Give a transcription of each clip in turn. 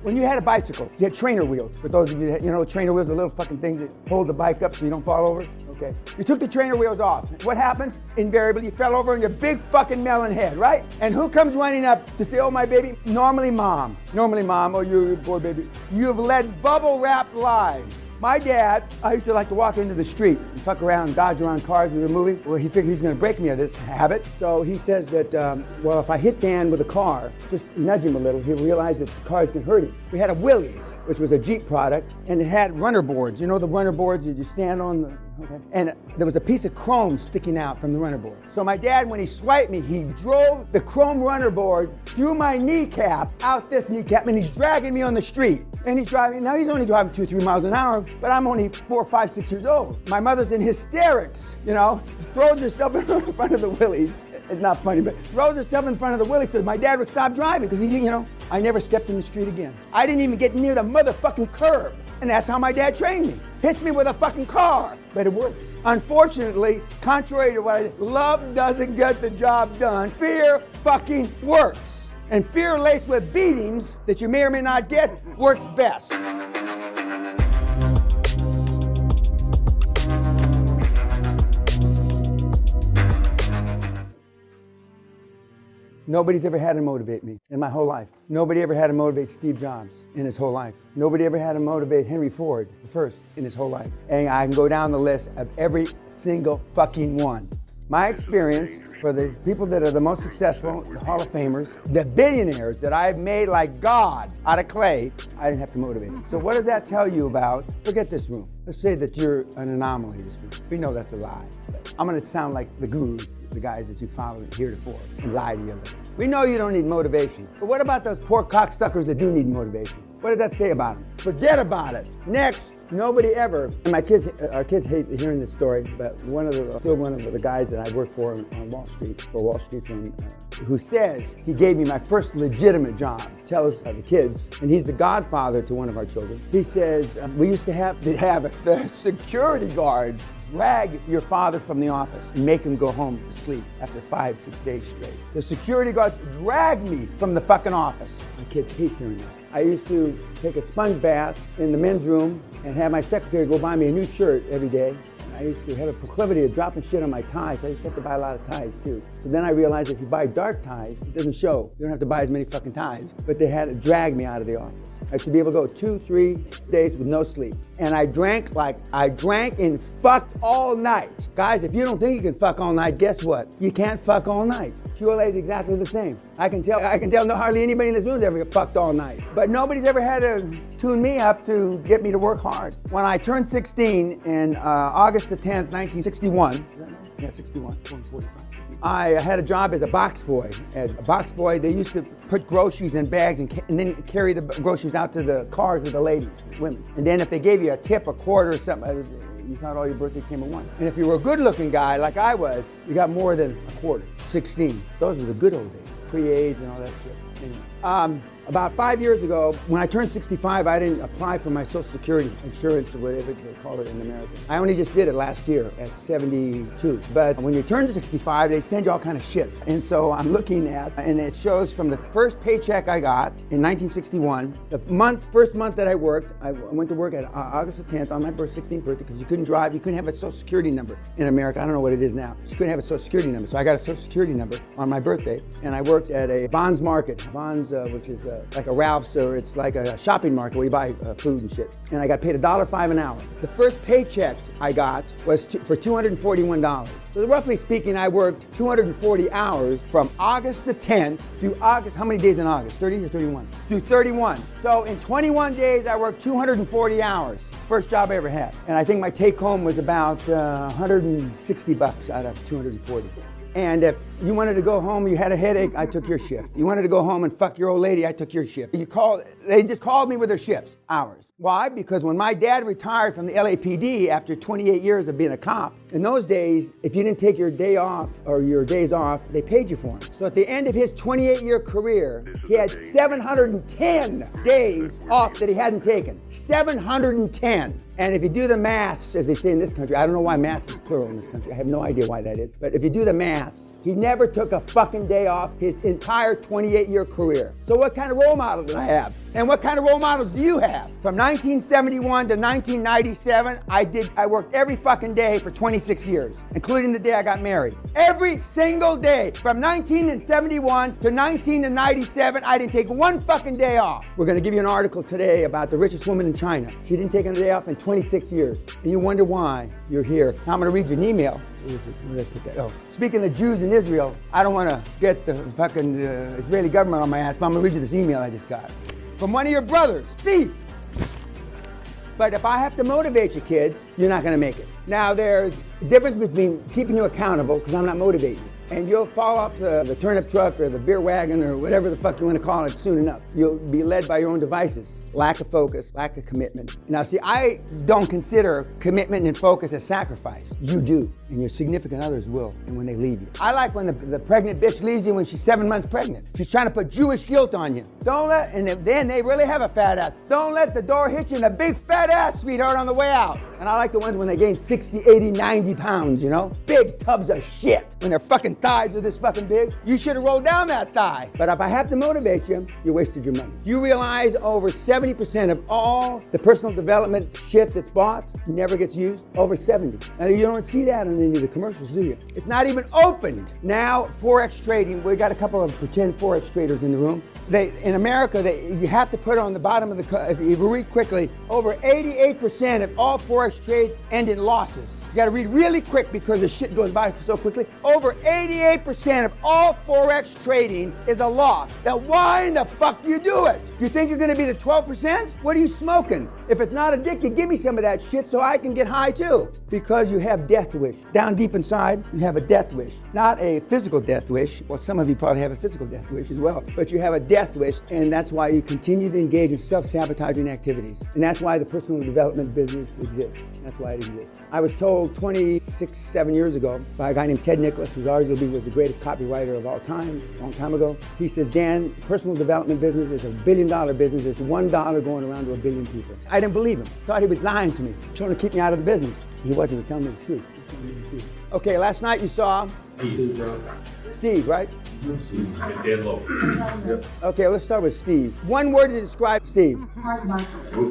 When you had a bicycle, you had trainer wheels. For those of you that, trainer wheels, the little fucking things that hold the bike up so you don't fall over. Okay. You took the trainer wheels off. What happens? Invariably, you fell over on your big fucking melon head, right? And who comes running up to say, oh, my baby? Normally, mom. Oh, you're a boy, baby. You've led bubble-wrapped lives. My dad, I used to like to walk into the street and fuck around and dodge around cars when we were moving. Well, he figured he's going to break me of this habit. So he says that, if I hit Dan with a car, just nudge him a little, he'll realize that the cars can hurt him. We had a Willys, which was a Jeep product, and it had runner boards. You know the runner boards that you stand on? Okay. And there was a piece of chrome sticking out from the runner board. So my dad, when he swiped me, he drove the chrome runner board through my kneecap, out this kneecap, and he's dragging me on the street. And he's driving, now he's only driving 2-3 miles an hour, but I'm only 4, 5, 6 years old. My mother's in hysterics, throws herself in front of the Willys. It's not funny, but throws herself in front of the Willys so my dad would stop driving because I never stepped in the street again. I didn't even get near the motherfucking curb. And that's how my dad trained me. Hits me with a fucking car, but it works. Unfortunately, contrary to what I said, love doesn't get the job done. Fear fucking works. And fear laced with beatings that you may or may not get works best. Nobody's ever had to motivate me in my whole life. Nobody ever had to motivate Steve Jobs in his whole life. Nobody ever had to motivate Henry Ford, the first, in his whole life. And I can go down the list of every single fucking one. My experience for the people that are the most successful, the Hall of Famers, the billionaires that I've made like God out of clay, I didn't have to motivate them. So what does that tell you about, forget this room. Let's say that you're an anomaly in this room. We know that's a lie. I'm gonna sound like the gurus, the guys that you followed heretofore, and lie to you. We know you don't need motivation, but what about those poor cocksuckers that do need motivation? What does that say about them? Forget about it. Next, nobody ever, and our kids hate hearing this story, but one of the guys that I work for on Wall Street, for Wall Street firm, who says he gave me my first legitimate job, tells the kids, and he's the godfather to one of our children. He says, we used to have the security guards drag your father from the office and make him go home to sleep after 5-6 days straight. The security guard dragged me from the fucking office. My kids hate hearing that. I used to take a sponge bath in the men's room and have my secretary go buy me a new shirt every day. I used to have a proclivity of dropping shit on my ties. I used to have to buy a lot of ties too. So then I realized if you buy dark ties, it doesn't show. You don't have to buy as many fucking ties. But they had to drag me out of the office. I should be able to go 2-3 days with no sleep. And I drank and fucked all night. Guys, if you don't think you can fuck all night, guess what? You can't fuck all night. QLA is exactly the same. I can tell hardly anybody in this room has ever fucked all night. But nobody's ever had to tune me up to get me to work hard. When I turned 16 in August the 10th, 1961, yeah, 61, 45. I had a job as a box boy. As a box boy, they used to put groceries in bags and then carry the groceries out to the cars of the ladies, women. And then if they gave you a tip, a quarter or something, you thought all your birthdays came at once. And if you were a good-looking guy like I was, you got more than a quarter. 16. Those were the good old days. Pre-AIDS and all that shit. Anyway. About 5 years ago, when I turned 65, I didn't apply for my Social Security insurance or whatever they call it in America. I only just did it last year at 72. But when you turn to 65, they send you all kind of shit. And so I'm looking at, and it shows from the first paycheck I got in 1961, the first month that I worked, I went to work at August the 10th on my 16th birthday because you couldn't drive, you couldn't have a Social Security number in America. I don't know what it is now. You couldn't have a Social Security number. So I got a Social Security number on my birthday, and I worked at a Vons market. Vons, which is like a Ralph's, or it's like a shopping market where you buy food and shit. And I got paid $1.05 an hour. The first paycheck I got was for $241. So roughly speaking, I worked 240 hours from August the 10th through August, how many days in August? 30 or 31? Through 31. So in 21 days, I worked 240 hours. First job I ever had. And I think my take home was about $160 out of 240. And if you wanted to go home, you had a headache, I took your shift. You wanted to go home and fuck your old lady, I took your shift. They just called me with their shifts, hours. Why? Because when my dad retired from the LAPD after 28 years of being a cop, in those days, if you didn't take your day off or your days off, they paid you for them. So at the end of his 28-year career, he had 710 days off that he hadn't taken. 710. And if you do the maths, as they say in this country, I don't know why maths is plural in this country. I have no idea why that is. But if you do the maths, He never took a fucking day off his entire 28-year career. So what kind of role model did I have? And what kind of role models do you have? From 1971 to 1997, I worked every fucking day for 26 years, including the day I got married. Every single day. From 1971 to 1997, I didn't take one fucking day off. We're gonna give you an article today about the richest woman in China. She didn't take a day off in 26 years. And you wonder why you're here. Now I'm gonna read you an email. Where did I put that? Oh. Speaking of Jews in Israel, I don't wanna get the fucking Israeli government on my ass, but I'm gonna read you this email I just got. From one of your brothers, Steve. But if I have to motivate you kids, you're not gonna make it. Now there's a difference between keeping you accountable, because I'm not motivating you, and you'll fall off the turnip truck or the beer wagon or whatever the fuck you wanna call it soon enough. You'll be led by your own devices. Lack of focus, lack of commitment. Now see, I don't consider commitment and focus as sacrifice. You do, and your significant others will, and when they leave you. I like when the pregnant bitch leaves you when she's 7 months pregnant. She's trying to put Jewish guilt on you. Don't let, and then they really have a fat ass. Don't let the door hit you in a big fat ass, sweetheart, on the way out. And I like the ones when they gain 60, 80, 90 pounds, you know? Big tubs of shit. When their fucking thighs are this fucking big, you should have rolled down that thigh. But if I have to motivate you, you wasted your money. Do you realize over 70% of all the personal development shit that's bought never gets used? Over 70. Now you don't see that on any of the commercials, do you? It's not even opened. Now, Forex trading, we got a couple of pretend Forex traders in the room. In America, you have to put on the bottom of if you read quickly, over 88% of all Forex trades end in losses. You gotta read really quick because the shit goes by so quickly. Over 88% of all Forex trading is a loss. Now why in the fuck do you do it? You think you're gonna be the 12%? What are you smoking? If it's not addicted, give me some of that shit so I can get high too. Because you have death wish. Down deep inside, you have a death wish. Not a physical death wish. Well, some of you probably have a physical death wish as well. But you have a death wish, and that's why you continue to engage in self-sabotaging activities. And that's why the personal development business exists. That's why it exists. I was told 7 years ago by a guy named Ted Nicholas, who arguably was the greatest copywriter of all time, a long time ago. He says, Dan, personal development business is $1 billion business. It's $1 going around to 1 billion people. I didn't believe him. Thought he was lying to me, trying to keep me out of the business. He wasn't. He was telling me the truth. Okay, last night you saw Steve, right? Danlok. Okay, let's start with Steve. One word to describe Steve.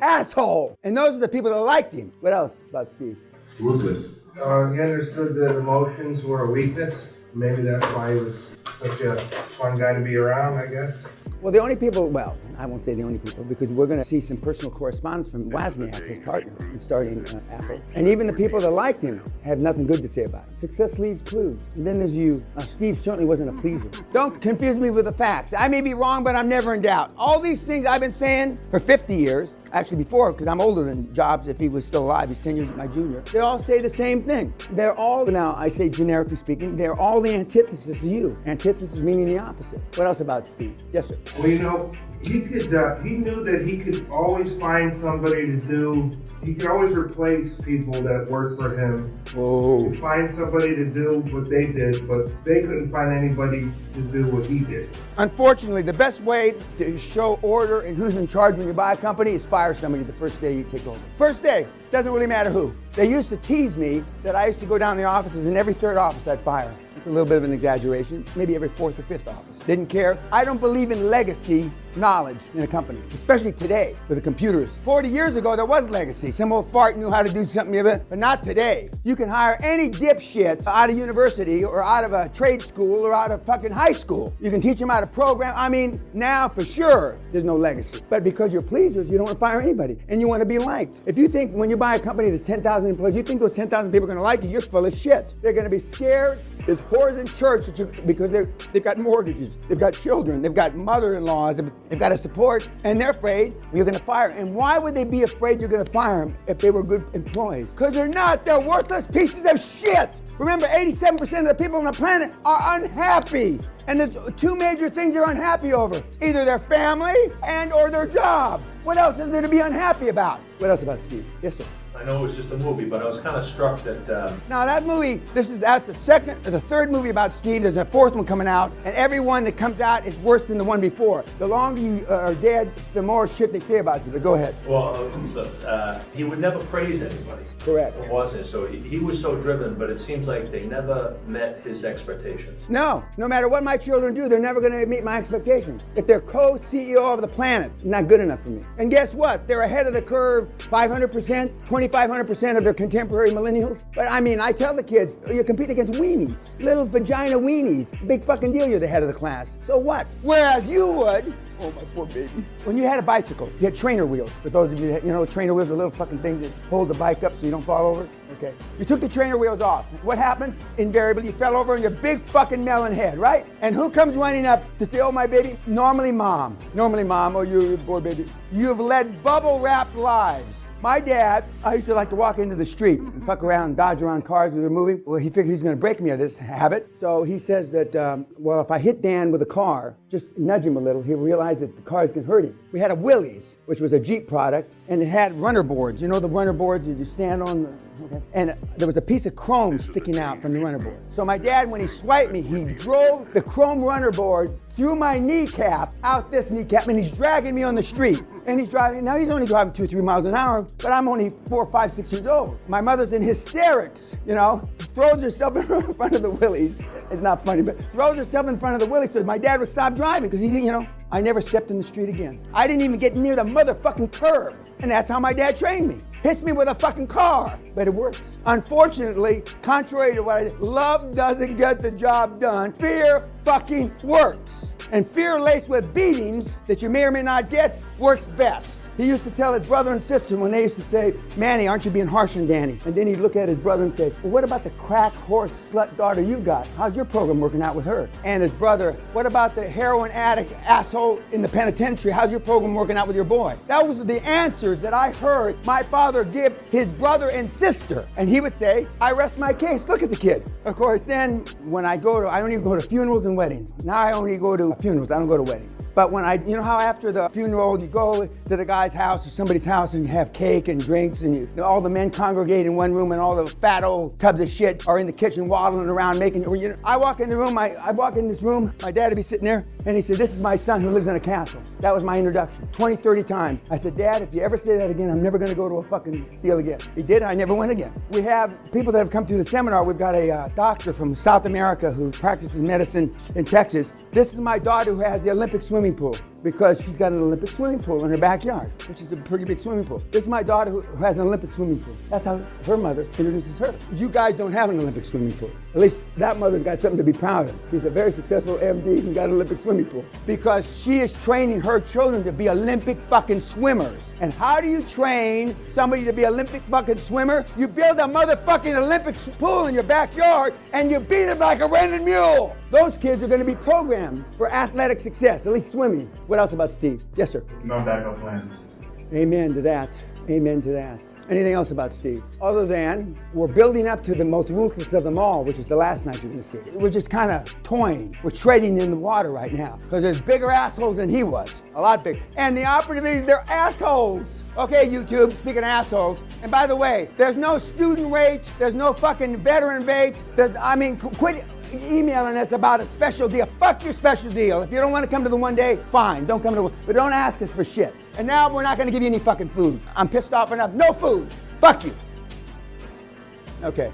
Asshole. And those are the people that liked him. What else about Steve? Ruthless. He understood that emotions were a weakness. Maybe that's why he was such a fun guy to be around, I guess. Well, the only people, well, I won't say the only people, because we're going to see some personal correspondence from Wozniak, his partner, in starting Apple. And even the people that liked him have nothing good to say about him. Success leaves clues. And then there's you. Steve certainly wasn't a pleaser. Don't confuse me with the facts. I may be wrong, but I'm never in doubt. All these things I've been saying for 50 years, actually before, because I'm older than Jobs if he was still alive. He's 10 years my junior. They all say the same thing. They're all, now I say generically speaking, they're all the antithesis of you. Antithesis meaning the opposite. What else about Steve? Yes, sir. Well, you know, he knew that he could always find somebody to do, he could always replace people that worked for him. Whoa. He could find somebody to do what they did, but they couldn't find anybody to do what he did. Unfortunately, the best way to show order and who's in charge when you buy a company is fire somebody the first day you take over. First day, doesn't really matter who. They used to tease me that I used to go down the offices and every third office I'd fire. It's a little bit of an exaggeration, maybe every fourth or fifth office. Didn't care. I don't believe in legacy knowledge in a company, especially today with the computers. 40 years ago, there was legacy. Some old fart knew how to do something, but not today. You can hire any dipshit out of university or out of a trade school or out of fucking high school. You can teach them how to program. I mean, now for sure, there's no legacy. But because you're pleasers, you don't want to fire anybody and you want to be liked. If you think when you buy a company that's 10,000 employees, you think those 10,000 people are going to like you, you're full of shit. They're going to be scared. There's whores in church because they've got mortgages, they've got children, they've got mother-in-laws, they've got to support, and they're afraid you're going to fire them. And why would they be afraid you're going to fire them if they were good employees? Because they're not. They're worthless pieces of shit. Remember, 87% of the people on the planet are unhappy. And there's two major things they're unhappy over. Either their family and or their job. What else is there to be unhappy about? What else about Steve? Yes, sir. I know it was just a movie, but I was kind of struck that. Now that movie, that's the third movie about Steve. There's a fourth one coming out, and every one that comes out is worse than the one before. The longer you are dead, the more shit they say about you. But go ahead. Well, he would never praise anybody. Correct. It wasn't. So he was so driven, but it seems like they never met his expectations. No matter what my children do, they're never going to meet my expectations. If they're co-CEO of the planet, not good enough for me. And guess what? They're ahead of the curve 500%, 2,500% of their contemporary millennials. But I mean, I tell the kids, you compete against weenies, little vagina weenies. Big fucking deal, you're the head of the class. So what? Whereas you would, oh my poor baby. When you had a bicycle, you had trainer wheels. For those of you that, trainer wheels are little fucking things that hold the bike up so you don't fall over. Okay. You took the trainer wheels off. What happens? Invariably, you fell over on your big fucking melon head, right? And who comes running up to say, oh, my baby? Normally, mom. Oh, you poor baby. You've led bubble-wrapped lives. My dad, I used to like to walk into the street and fuck around and dodge around cars we were moving. Well, he figured he was going to break me of this habit. So he says that, well, if I hit Dan with a car, just nudge him a little, he'll realize that the car's going to hurt him. We had a Willys, which was a Jeep product, and it had runner boards. You know the runner boards you stand on? Okay. And there was a piece of chrome sticking out from the runner board. So my dad, when he swiped me, he drove the chrome runner board through my kneecap, out this kneecap, and he's dragging me on the street. And he's driving, now he's only driving 2-3 miles an hour, but I'm only 4, 5, 6 years old. My mother's in hysterics, throws herself in front of the Willys. It's not funny, but throws herself in front of the Willys so my dad would stop driving because he, I never stepped in the street again. I didn't even get near the motherfucking curb. And that's how my dad trained me. Hits me with a fucking car, but it works. Unfortunately, contrary to what I said, love doesn't get the job done. Fear fucking works. And fear laced with beatings that you may or may not get works best. He used to tell his brother and sister when they used to say, Manny, aren't you being harsh on Danny? And then he'd look at his brother and say, well, what about the crack horse slut daughter you got? How's your program working out with her? And his brother, what about the heroin addict asshole in the penitentiary? How's your program working out with your boy? That was the answers that I heard my father give his brother and sister. And he would say, I rest my case. Look at the kid. Of course, then when I only go to funerals and weddings. Now I only go to funerals. I don't go to weddings. But when how after the funeral, you go to the guy's house or somebody's house and you have cake and drinks and all the men congregate in one room and all the fat old tubs of shit are in the kitchen waddling around making, I walk in the room, I walk in this room, my dad would be sitting there and he said, this is my son who lives in a castle. That was my introduction, 20, 30 times. I said, Dad, if you ever say that again, I'm never gonna go to a fucking deal again. He did, I never went again. We have people that have come through the seminar. We've got a doctor from South America who practices medicine in Texas. This is my daughter who has the Olympic swimming pool because she's got an Olympic swimming pool in her backyard, which is a pretty big swimming pool. This is my daughter who has an Olympic swimming pool. That's how her mother introduces her. You guys don't have an Olympic swimming pool. At least that mother's got something to be proud of. She's a very successful MD who got an Olympic swimming pool because she is training her children to be Olympic fucking swimmers. And how do you train somebody to be Olympic fucking swimmer? You build a motherfucking Olympic pool in your backyard and you beat it like a rented mule. Those kids are going to be programmed for athletic success, at least swimming. What else about Steve? Yes, sir. No backup plan. Amen to that. Amen to that. Anything else about Steve? Other than we're building up to the most ruthless of them all, which is the last night you're going to see. We're just kind of toying. We're trading in the water right now because there's bigger assholes than he was. A lot bigger. And the operative is they're assholes. Okay, YouTube, speaking of assholes. And by the way, there's no student rate. There's no fucking veteran rate. Quit emailing us about a special deal. Fuck your special deal. If you don't want to come to the one day, fine, don't come to the but don't ask us for shit. And now we're not going to give you any fucking food. I'm pissed off enough. No food. Fuck you. Okay.